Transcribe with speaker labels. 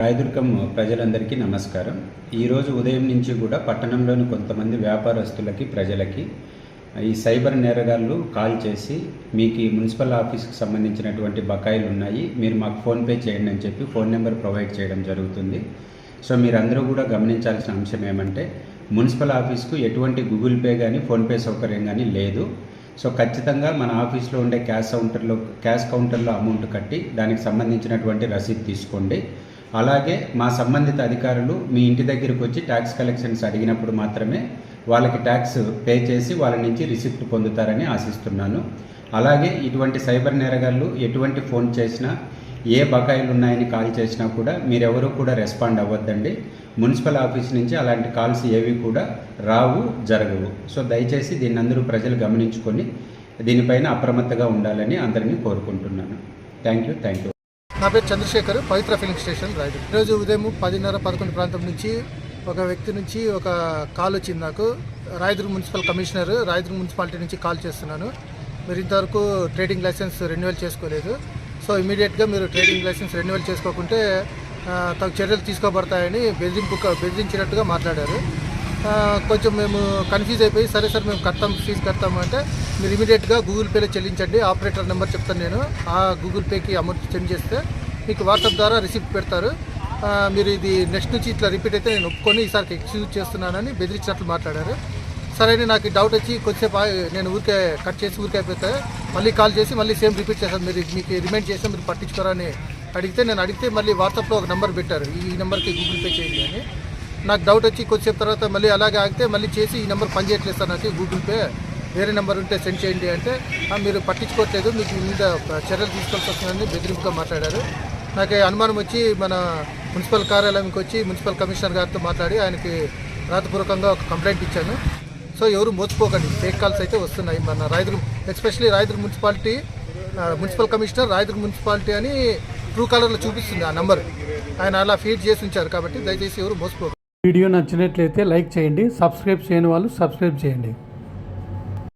Speaker 1: రాయదుర్గం ప్రజలందరికీ నమస్కారం. ఈరోజు ఉదయం నుంచి కూడా పట్టణంలోని కొంతమంది వ్యాపారస్తులకి ప్రజలకి ఈ సైబర్ నేరగాళ్ళు కాల్ చేసి మీకు ఈ మున్సిపల్ ఆఫీస్కి సంబంధించినటువంటి బకాయిలు ఉన్నాయి, మీరు మాకు ఫోన్పే చేయండి అని చెప్పి ఫోన్ నెంబర్ ప్రొవైడ్ చేయడం జరుగుతుంది. సో మీరందరూ కూడా గమనించాల్సిన అంశం ఏమంటే మున్సిపల్ ఆఫీస్కు ఎటువంటి గూగుల్ పే కానీ ఫోన్పే సౌకర్యం కానీ లేదు. సో ఖచ్చితంగా మన ఆఫీస్లో ఉండే క్యాష్ కౌంటర్లో అమౌంట్ కట్టి దానికి సంబంధించినటువంటి రసీదు తీసుకోండి. అలాగే మా సంబంధిత అధికారులు మీ ఇంటి దగ్గరికి వచ్చి ట్యాక్స్ కలెక్షన్స్ అడిగినప్పుడు మాత్రమే వాళ్ళకి ట్యాక్స్ పే చేసి వాళ్ళ నుంచి రిసిప్ట్ పొందుతారని ఆశిస్తున్నాను. అలాగే ఇటువంటి సైబర్ నేరగాళ్ళు ఎటువంటి ఫోన్ చేసినా, ఏ బకాయిలు ఉన్నాయని కాల్ చేసినా కూడా మీరెవరూ కూడా రెస్పాండ్ అవ్వద్దండి. మున్సిపల్ ఆఫీస్ నుంచి అలాంటి కాల్స్ ఏవి కూడా రావు, జరగవు. సో దయచేసి దీన్ని అందరూ ప్రజలు గమనించుకొని దీనిపైన అప్రమత్తగా ఉండాలని అందరినీ కోరుకుంటున్నాను. Thank you.
Speaker 2: నా పేరు చంద్రశేఖర్, పవిత్ర ఫిలింగ్ స్టేషన్ రాయదుర్గం. ఈరోజు ఉదయం 10:30-11 ప్రాంతం నుంచి ఒక వ్యక్తి నుంచి ఒక కాల్ వచ్చింది నాకు. Rayadurgam municipal commissioner, Rayadurgam municipality నుంచి కాల్ చేస్తున్నాను. మీరు ఇంతవరకు ట్రేడింగ్ లైసెన్స్ రెన్యువల్ చేసుకోలేదు, సో ఇమీడియట్గా మీరు ట్రేడింగ్ లైసెన్స్ రెన్యువల్ చేసుకోకుంటే తగు చర్యలు తీసుకోబడతాయని బెదిరించినట్టుగా మాట్లాడారు. కొంచెం మేము కన్ఫ్యూజ్ అయిపోయి, సరే సార్ మేము ఫీజు కడతాము అంటే మీరు ఇమీడియట్గా గూగుల్ పేలో చెల్లించండి, ఆపరేటర్ నెంబర్ చెప్తాను నేను, ఆ గూగుల్ పేకి అమౌంట్ సెండ్ చేస్తే మీకు వాట్సాప్ ద్వారా రిసిప్ట్ పెడతారు, మీరు ఇది నెక్స్ట్ నుంచి ఇట్లా రిపీట్ అయితే నేను ఒప్పుకొని ఈసారికి ఎక్స్క్యూజ్ చేస్తున్నానని బెదిరించినట్లు మాట్లాడారు. సరే అని నాకు డౌట్ వచ్చి కొద్దిసేపు నేను ఊరికే కట్ చేసి ఊరికే అయిపోతే మళ్ళీ కాల్ చేసి మళ్ళీ సేమ్ రిపీట్ చేశాను, మీరు మీకు రిమైండ్ చేస్తే మీరు పట్టించుకోరని అడిగితే మళ్ళీ వాట్సాప్లో ఒక నెంబర్ పెట్టారు, ఈ నెంబర్కి గూగుల్ పే చేయండి అని. నాకు డౌట్ వచ్చి కొద్దిసేపు తర్వాత మళ్ళీ అలాగే ఆగితే మళ్ళీ చేసి ఈ నెంబర్ పనిచేయట్లేదు సార్, నాకు గూగుల్ పే వేరే నెంబర్ ఉంటే సెండ్ చేయండి అంటే మీరు పట్టించుకోవట్లేదు, మీకు మీద చర్యలు తీసుకోవాల్సి వస్తుందని బెదిరింపుగా మాట్లాడారు. నాకు అనుమానం వచ్చి మన మున్సిపల్ కార్యాలయంకి వచ్చి మున్సిపల్ కమిషనర్ గారితో మాట్లాడి ఆయనకి రాతపూర్వకంగా ఒక కంప్లైంట్ ఇచ్చాను. సో ఎవరు మోసపోకండి, ఫేక్ కాల్స్ అయితే వస్తున్నాయి. మన Rayadurgam especially Rayadurgam municipality municipal commissioner Rayadurgam municipality అని ట్రూ కలర్లో చూపిస్తుంది ఆ నెంబర్, ఆయన అలా ఫీడ్ చేసి ఉంచారు. కాబట్టి దయచేసి ఎవరు మోసపోకండి.
Speaker 3: వీడియో నచ్చినట్లయితే లైక్ చేయండి, సబ్స్క్రైబ్ చేయని వాళ్ళు సబ్స్క్రైబ్ చేయండి.